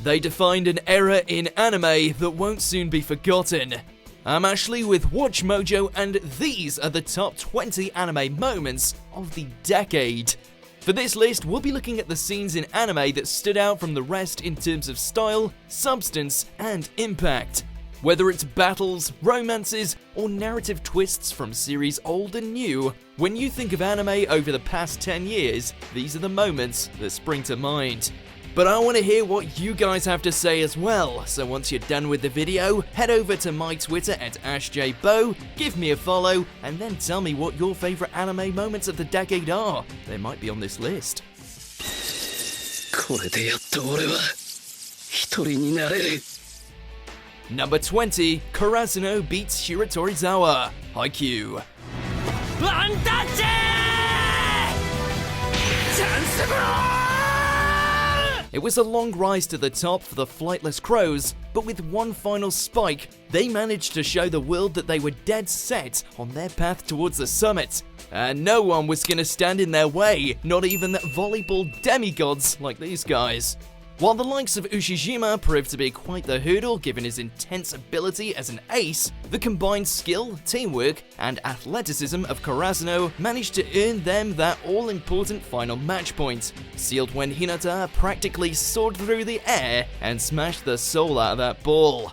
They defined an era in anime that won't soon be forgotten. I'm Ashley with WatchMojo, and these are the top 20 anime moments of the decade. For this list, we'll be looking at the scenes in anime that stood out from the rest in terms of style, substance, and impact. Whether it's battles, romances, or narrative twists from series old and new, when you think of anime over the past 10 years, these are the moments that spring to mind. But I want to hear what you guys have to say as well, so once you're done with the video, head over to my Twitter at AshJBo, give me a follow, and then tell me what your favourite anime moments of the decade are. They might be on this list. Number 20, Karasuno beats Shiratorizawa, Haikyuu. It was a long rise to the top for the Flightless Crows, but with one final spike, they managed to show the world that they were dead set on their path towards the summit. And no one was gonna stand in their way, not even volleyball demigods like these guys. While the likes of Ushijima proved to be quite the hurdle given his intense ability as an ace, the combined skill, teamwork, and athleticism of Karasuno managed to earn them that all-important final match point, sealed when Hinata practically soared through the air and smashed the soul out of that ball.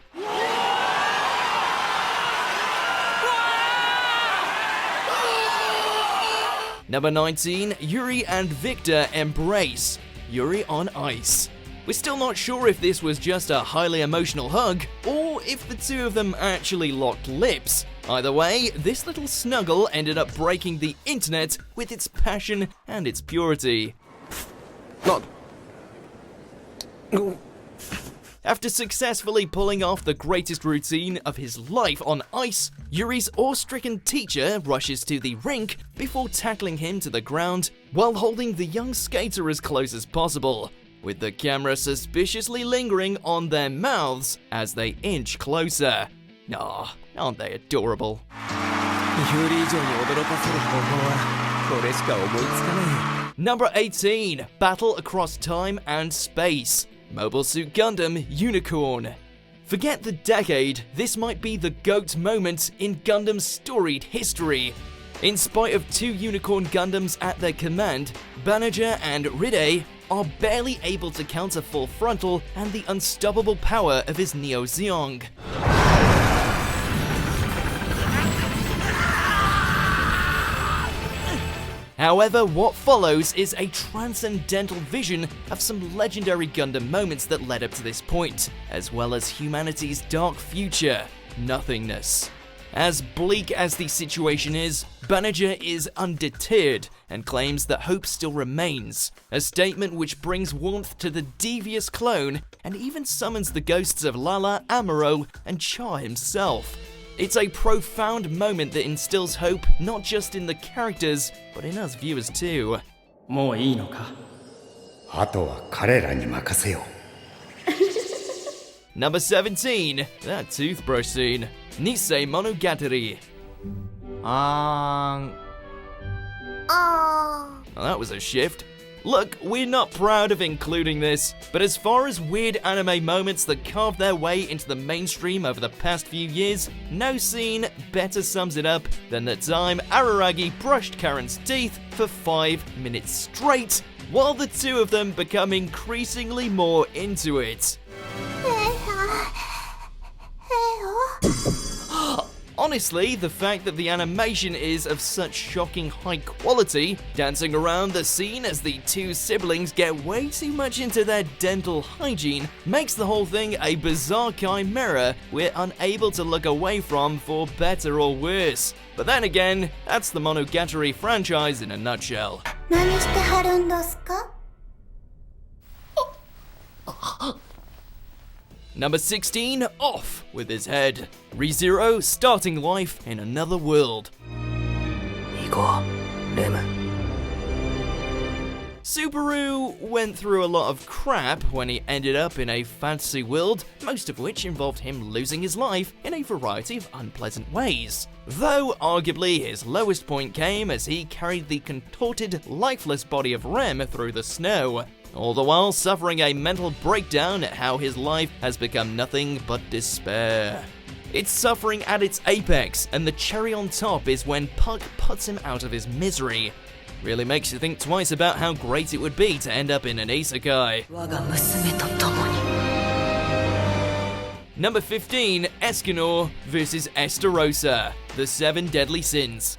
Number 19, Yuri and Victor embrace, Yuri on ice. We're still not sure if this was just a highly emotional hug, or if the two of them actually locked lips. Either way, this little snuggle ended up breaking the internet with its passion and its purity. After successfully pulling off the greatest routine of his life on ice, Yuri's awe-stricken teacher rushes to the rink before tackling him to the ground while holding the young skater as close as possible, with the camera suspiciously lingering on their mouths as they inch closer. Aw, aren't they adorable? Number 18, Battle Across Time and Space, Mobile Suit Gundam Unicorn. Forget the decade, this might be the GOAT moment in Gundam's storied history. In spite of two Unicorn Gundams at their command, Banner and Ride are barely able to counter Full Frontal and the unstoppable power of his Neo Zeong. However, what follows is a transcendental vision of some legendary Gundam moments that led up to this point, as well as humanity's dark future, nothingness. As bleak as the situation is, Banner is undeterred and claims that hope still remains, a statement which brings warmth to the devious clone and even summons the ghosts of Lala, Amuro, and Char himself. It's a profound moment that instills hope not just in the characters, but in us viewers too. Number 17, that toothbrush scene, Nisemonogatari. Well, that was a shift. Look, we're not proud of including this, but as far as weird anime moments that carved their way into the mainstream over the past few years, no scene better sums it up than the time Araragi brushed Karen's teeth for 5 minutes straight, while the two of them become increasingly more into it. Honestly, the fact that the animation is of such shocking high quality, dancing around the scene as the two siblings get way too much into their dental hygiene, makes the whole thing a bizarre chimera we're unable to look away from for better or worse. But then again, that's the Monogatari franchise in a nutshell. Number 16, off with his head. ReZero starting life in another world. Subaru went through a lot of crap when he ended up in a fantasy world, most of which involved him losing his life in a variety of unpleasant ways. Though arguably his lowest point came as he carried the contorted, lifeless body of Rem through the snow. all the while suffering a mental breakdown at how his life has become nothing but despair. It's suffering at its apex, and the cherry on top is when Puck puts him out of his misery. Really makes you think twice about how great it would be to end up in an isekai. Number 15, Escanor vs Estarossa, the 7 Deadly Sins.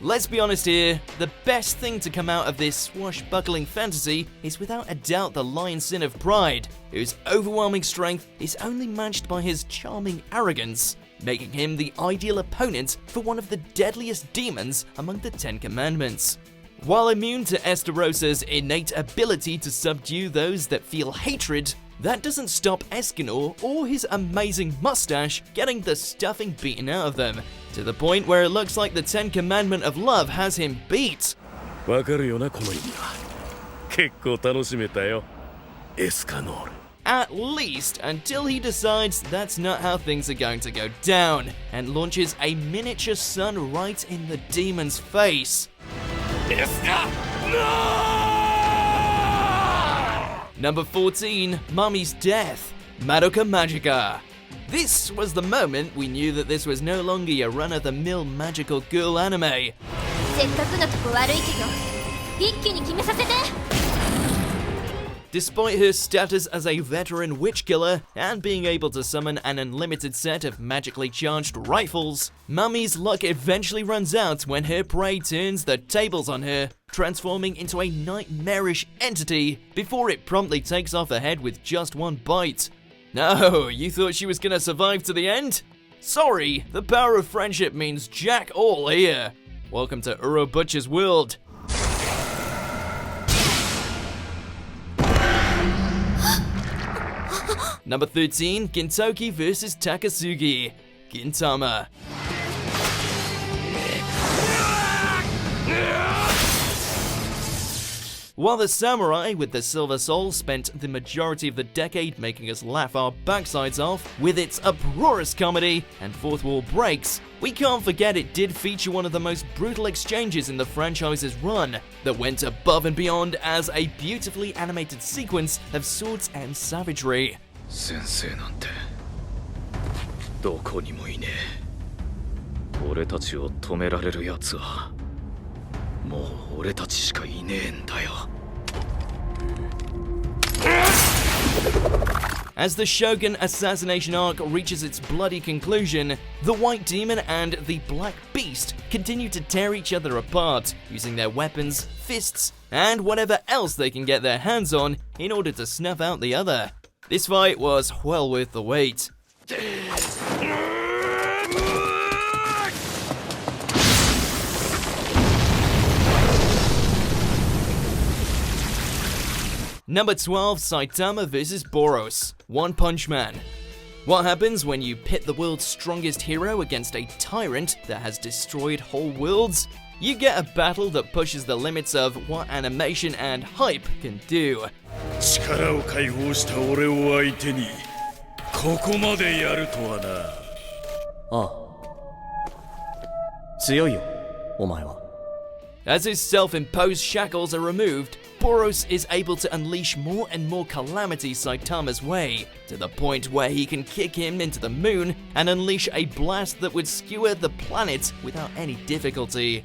Let's be honest here, the best thing to come out of this swashbuckling fantasy is without a doubt the lion sin of pride, whose overwhelming strength is only matched by his charming arrogance, making him the ideal opponent for one of the deadliest demons among the 10 Commandments. While immune to Estarossa's innate ability to subdue those that feel hatred, that doesn't stop Escanor or his amazing mustache getting the stuffing beaten out of them, to the point where it looks like the 10 Commandment of Love has him beat. At least until he decides that's not how things are going to go down, and launches a miniature sun right in the demon's face. Number 14, Mummy's Death, Madoka Magica. This was the moment we knew that this was no longer your run-of-the-mill magical girl anime. Despite her status as a veteran witch killer and being able to summon an unlimited set of magically charged rifles, Mummy's luck eventually runs out when her prey turns the tables on her, transforming into a nightmarish entity before it promptly takes off her head with just one bite. No, you thought she was gonna survive to the end? Sorry, the power of friendship means jack all here. Welcome to Uro Butcher's world. Number 13, Gintoki vs Takasugi, Gintama. While the samurai with the silver soul spent the majority of the decade making us laugh our backsides off with its uproarious comedy and fourth wall breaks, we can't forget it did feature one of the most brutal exchanges in the franchise's run that went above and beyond as a beautifully animated sequence of swords and savagery. 先生なんてどこにもいねえ。俺たちを止められるやつはもう俺たちしかいねえんだよ。As the Shogun assassination arc reaches its bloody conclusion, the White Demon and the Black Beast continue to tear each other apart, using their weapons, fists, and whatever else they can get their hands on in order to snuff out the other. This fight was well worth the wait. Number 12, Saitama vs Boros, One Punch Man. What happens when you pit the world's strongest hero against a tyrant that has destroyed whole worlds? You get a battle that pushes the limits of what animation and hype can do. 力を解放した俺を相手にここまでやるとはな。ああ。強いよ、お前は。As his self-imposed shackles are removed, Boros is able to unleash more and more calamity Saitama's way, to the point where he can kick him into the moon and unleash a blast that would skewer the planet without any difficulty.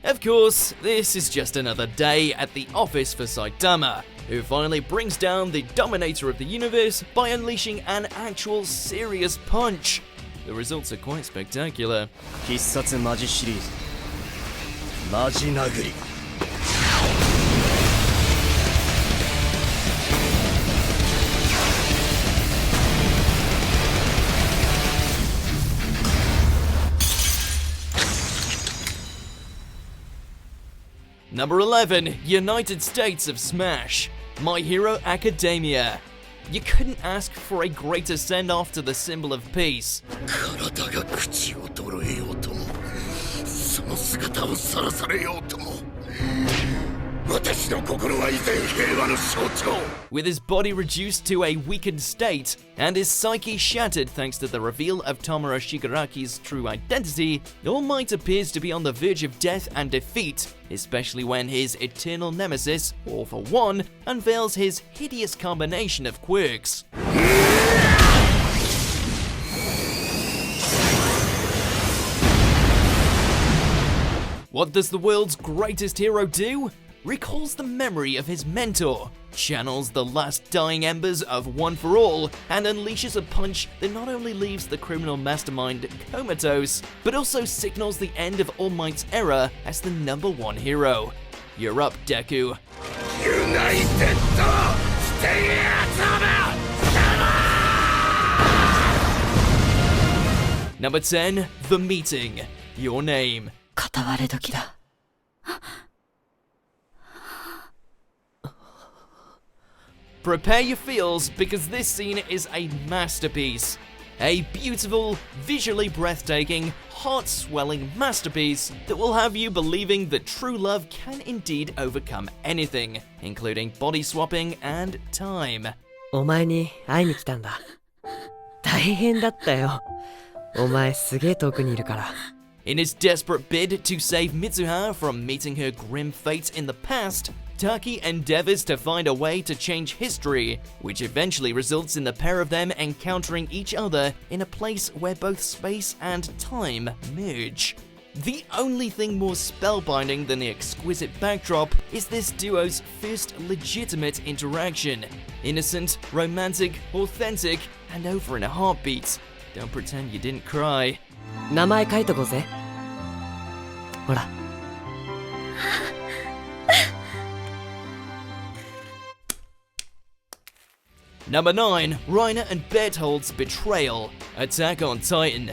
Of course, this is just another day at the office for Saitama, who finally brings down the dominator of the universe by unleashing an actual serious punch. The results are quite spectacular. 必殺マジシリーズマジ殴り。Number 11, United States of Smash, My Hero Academia. You couldn't ask for a greater send-off to the symbol of peace. 体が口を揃えようともその姿をさらされようとも私の心は依然平和の象徴 With his body reduced to a weakened state, and his psyche shattered thanks to the reveal of Tomura Shigaraki's true identity, All Might appears to be on the verge of death and defeat, especially when his eternal nemesis, All for One, unveils his hideous combination of quirks. What does the world's greatest hero do? Recalls the memory of his mentor, channels the last dying embers of One for All, and unleashes a punch that not only leaves the criminal mastermind comatose, but also signals the end of All Might's era as the #1 hero. You're up, Deku. United stay Number 10, The Meeting. Your name. 片割れ時だ。 Prepare your feels because this scene is a masterpiece. A beautiful, visually breathtaking, heart-swelling masterpiece that will have you believing that true love can indeed overcome anything, including body swapping and time. お前に会いに来たんだ。大変だったよ。お前すげえ遠くにいるから。 In his desperate bid to save Mitsuha from meeting her grim fate in the past, Taki endeavors to find a way to change history, which eventually results in the pair of them encountering each other in a place where both space and time merge. The only thing more spellbinding than the exquisite backdrop is this duo's first legitimate interaction. Innocent, romantic, authentic, and over in a heartbeat. Don't pretend you didn't cry. 名前書いとこうぜ。ほら。Number 9, Reiner and Bertholdt's Betrayal, Attack on Titan.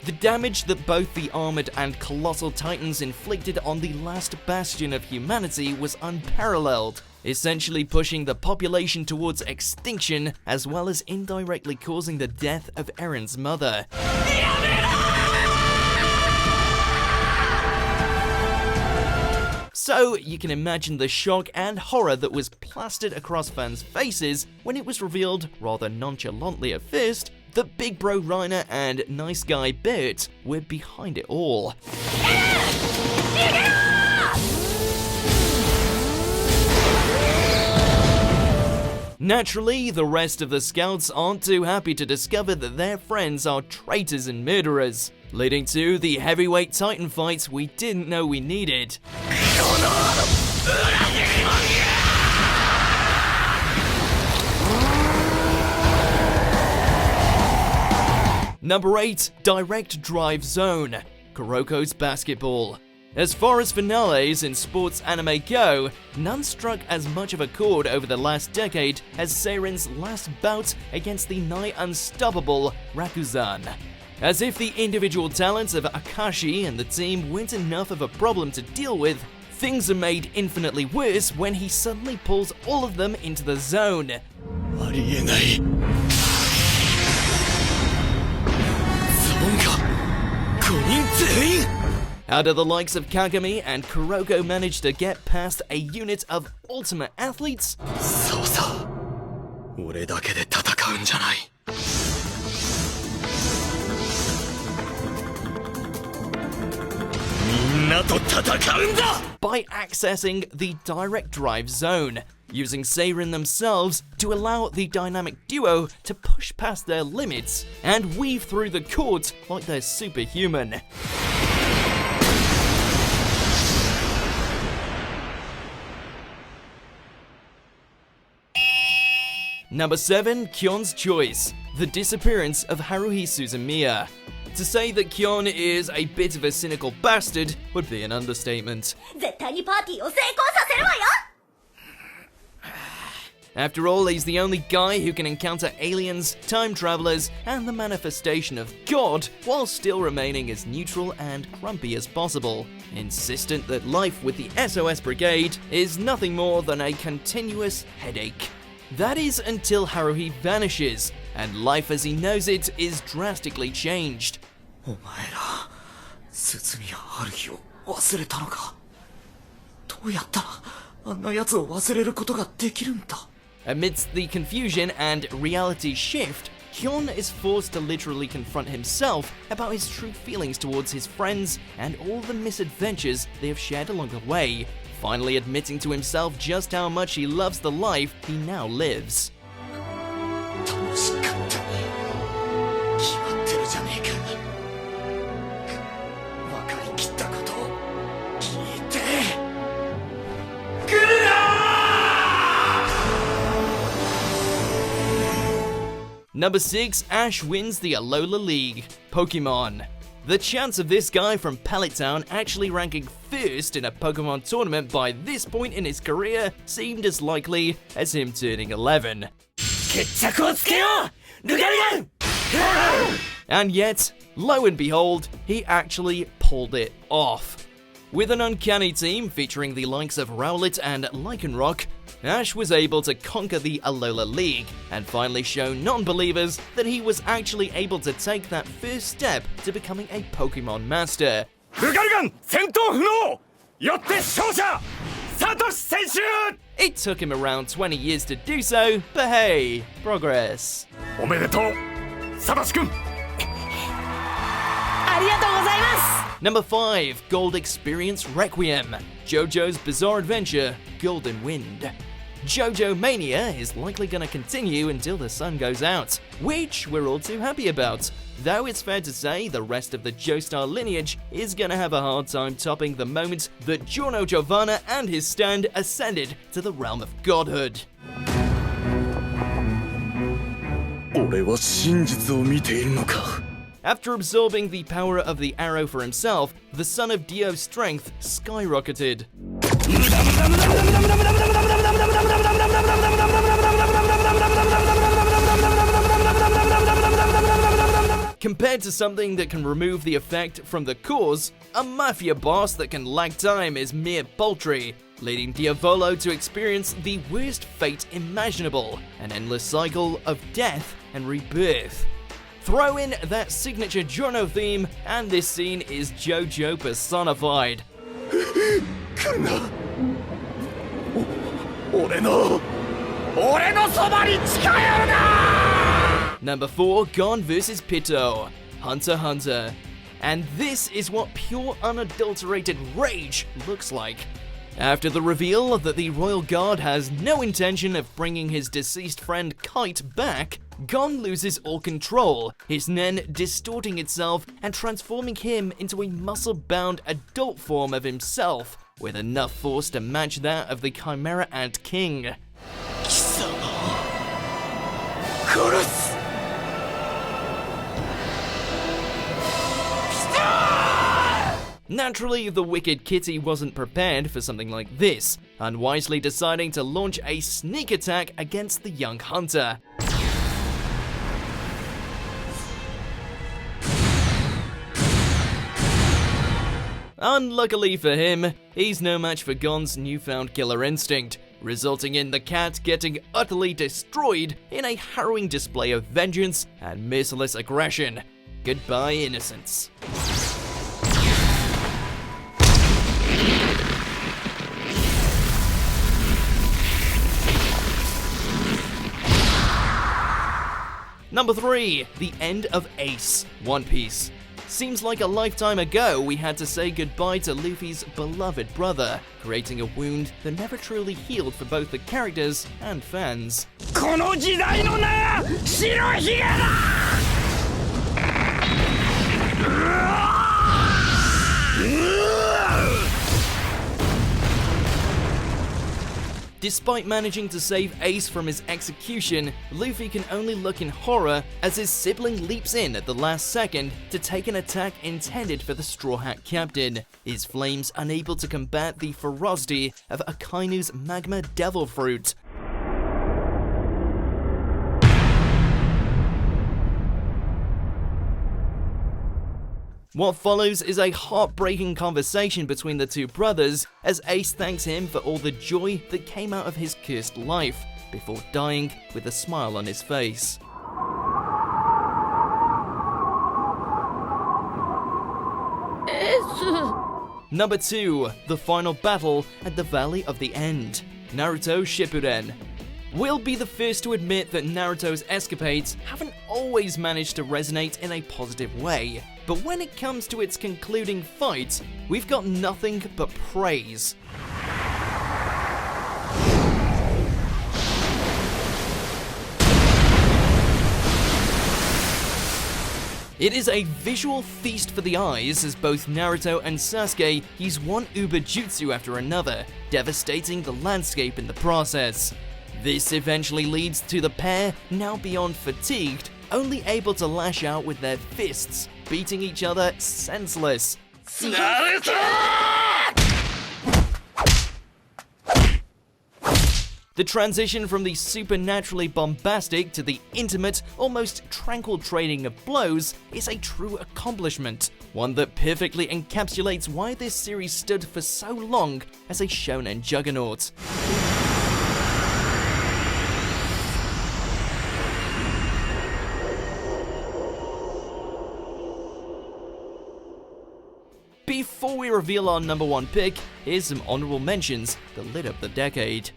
The damage that both the armored and colossal titans inflicted on the last bastion of humanity was unparalleled, essentially pushing the population towards extinction as well as indirectly causing the death of Eren's mother. So, you can imagine the shock and horror that was plastered across fans' faces when it was revealed, rather nonchalantly at first, that Big Bro Reiner and Nice Guy Bert were behind it all. Naturally, the rest of the scouts aren't too happy to discover that their friends are traitors and murderers, leading to the heavyweight titan fight we didn't know we needed. Number 8, Direct Drive Zone, Kuroko's Basketball. As far as finales in sports anime go, none struck as much of a chord over the last decade as Seiren's last bout against the nigh unstoppable Rakuzan. As if the individual talents of Akashi and the team weren't enough of a problem to deal with, things are made infinitely worse when he suddenly pulls all of them into the zone. How do the likes of Kagami and Kuroko manage to get past a unit of ultimate athletes? そうさ俺だけで戦うんじゃないみんなと戦うんだ By accessing the direct drive zone, using Seiren themselves to allow the dynamic duo to push past their limits and weave through the court like they're superhuman. Number 7, Kyon's Choice, The Disappearance of Haruhi Suzumiya. To say that Kyon is a bit of a cynical bastard would be an understatement. 絶対にパーティーを成功させるわよ After all, he's the only guy who can encounter aliens, time travelers, and the manifestation of God while still remaining as neutral and grumpy as possible, insistent that life with the SOS Brigade is nothing more than a continuous headache. That is until Haruhi vanishes, and life as he knows it is drastically changed. お前ら鈴宮春日を忘れたのかどうやったらあんな奴を忘れることができるんだ。 Amidst the confusion and reality shift, Hyun is forced to literally confront himself about his true feelings towards his friends and all the misadventures they have shared along the way, finally admitting to himself just how much he loves the life he now lives. 楽しかったに決まってるじゃねえか。分かりきったことを聞いてくるな。 Number 6, Ash wins the Alola League. Pokemon. The chance of this guy from Pallet Town actually ranking first in a Pokemon tournament by this point in his career seemed as likely as him turning 11. And yet, lo and behold, he actually pulled it off. With an uncanny team featuring the likes of Rowlet and Lycanroc, Ash was able to conquer the Alola League and finally show non-believers that he was actually able to take that first step to becoming a Pokemon master. It took him around 20 years to do so, but hey, progress. Number 5, Gold Experience Requiem, JoJo's Bizarre Adventure, Golden Wind. JoJo Mania is likely gonna continue until the sun goes out, which we're all too happy about, though it's fair to say the rest of the Joestar lineage is gonna have a hard time topping the moment that Giorno Giovanna and his stand ascended to the realm of godhood. 俺は真実を見ているのか。 After absorbing the power of the arrow for himself, the son of Dio's strength skyrocketed. Compared to something that can remove the effect from the cause, a mafia boss that can lag time is mere poultry, leading Diavolo to experience the worst fate imaginable, an endless cycle of death and rebirth. Throw in that signature Giorno theme, and this scene is JoJo personified. 来るな。俺のそばに近寄るな。 Number 4, Gon vs Pitto, Hunter x Hunter. And this is what pure unadulterated rage looks like. After the reveal that the Royal Guard has no intention of bringing his deceased friend Kite back, Gon loses all control, his nen distorting itself and transforming him into a muscle-bound adult form of himself, with enough force to match that of the Chimera Ant King. 貴様殺す。 Naturally, the wicked kitty wasn't prepared for something like this, unwisely deciding to launch a sneak attack against the young hunter. Unluckily for him, he's no match for Gon's newfound killer instinct, resulting in the cat getting utterly destroyed in a harrowing display of vengeance and merciless aggression. Goodbye, innocence. Number 3, the end of Ace, One Piece. Seems like a lifetime ago we had to say goodbye to Luffy's beloved brother, creating a wound that never truly healed for both the characters and fans. この時代の名白ひげだ。 Despite managing to save Ace from his execution, Luffy can only look in horror as his sibling leaps in at the last second to take an attack intended for the Straw Hat Captain, his flames unable to combat the ferocity of Akainu's Magma Devil Fruit. What follows is a heartbreaking conversation between the two brothers as Ace thanks him for all the joy that came out of his cursed life, before dying with a smile on his face. Number 2. The final battle at the Valley of the End. Naruto Shippuden. We'll be the first to admit that Naruto's escapades haven't always managed to resonate in a positive way, but when it comes to its concluding fight, we've got nothing but praise. It is a visual feast for the eyes as both Naruto and Sasuke use one uber jutsu after another, devastating the landscape in the process. This eventually leads to the pair, now beyond fatigued, only able to lash out with their fists, beating each other senseless. The transition from the supernaturally bombastic to the intimate, almost tranquil trading of blows is a true accomplishment, one that perfectly encapsulates why this series stood for so long as a shonen juggernaut. Before we reveal our number 1 pick, here's some honorable mentions that lit up the decade.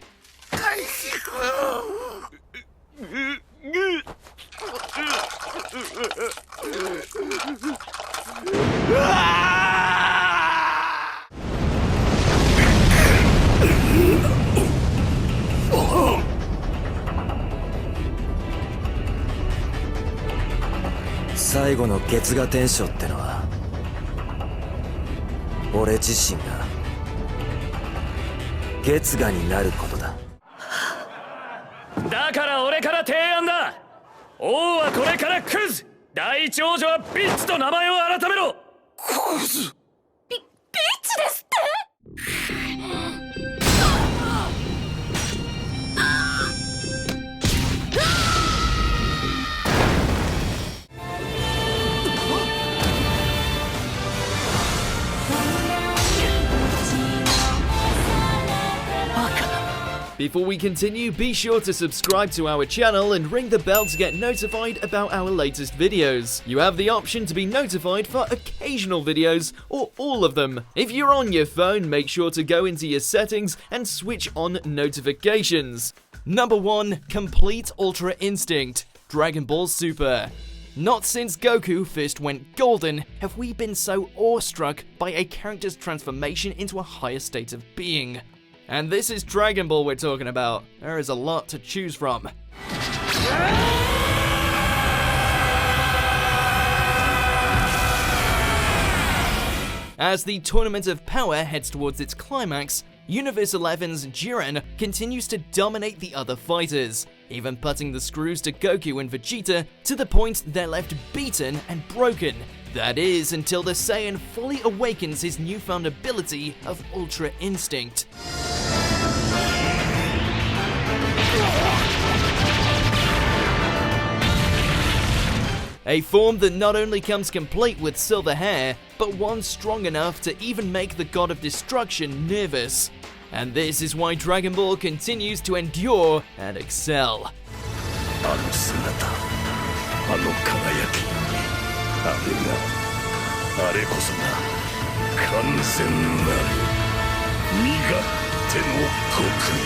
Finalの月牙天章ってのは俺自身が月牙になることだ。だから俺から提案だ。王はこれからクズ、第一王女はビッチと名前を改めろ。クズ？ビッチですって？Before we continue, be sure to subscribe to our channel and ring the bell to get notified about our latest videos. You have the option to be notified for occasional videos or all of them. If you're on your phone, make sure to go into your settings and switch on notifications. Number 1. Complete Ultra Instinct. Dragon Ball Super. Not since Goku first went golden have we been so awestruck by a character's transformation into a higher state of being. And this is Dragon Ball we're talking about. There is a lot to choose from. As the Tournament of Power heads towards its climax, Universe 11's Jiren continues to dominate the other fighters, even putting the screws to Goku and Vegeta to the point they're left beaten and broken. That is, until the Saiyan fully awakens his newfound ability of Ultra Instinct. A form that not only comes complete with silver hair, but one strong enough to even make the God of Destruction nervous. And this is why Dragon Ball continues to endure and excel. あの姿、あの輝き、あれこそが完全なる身勝手の極意。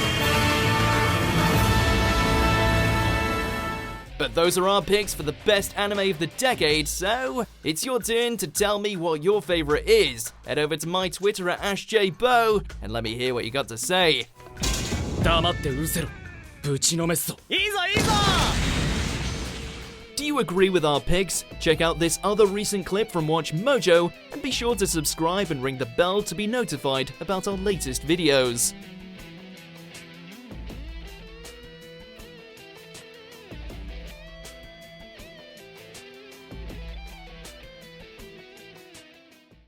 But those are our picks for the best anime of the decade, so it's your turn to tell me what your favorite is. Head over to my Twitter at AshJBo and let me hear what you got to say. 黙ってうせろ。ぶちのめすぞ。いいぞいいぞ。 Do you agree with our picks? Check out this other recent clip from WatchMojo and be sure to subscribe and ring the bell to be notified about our latest videos.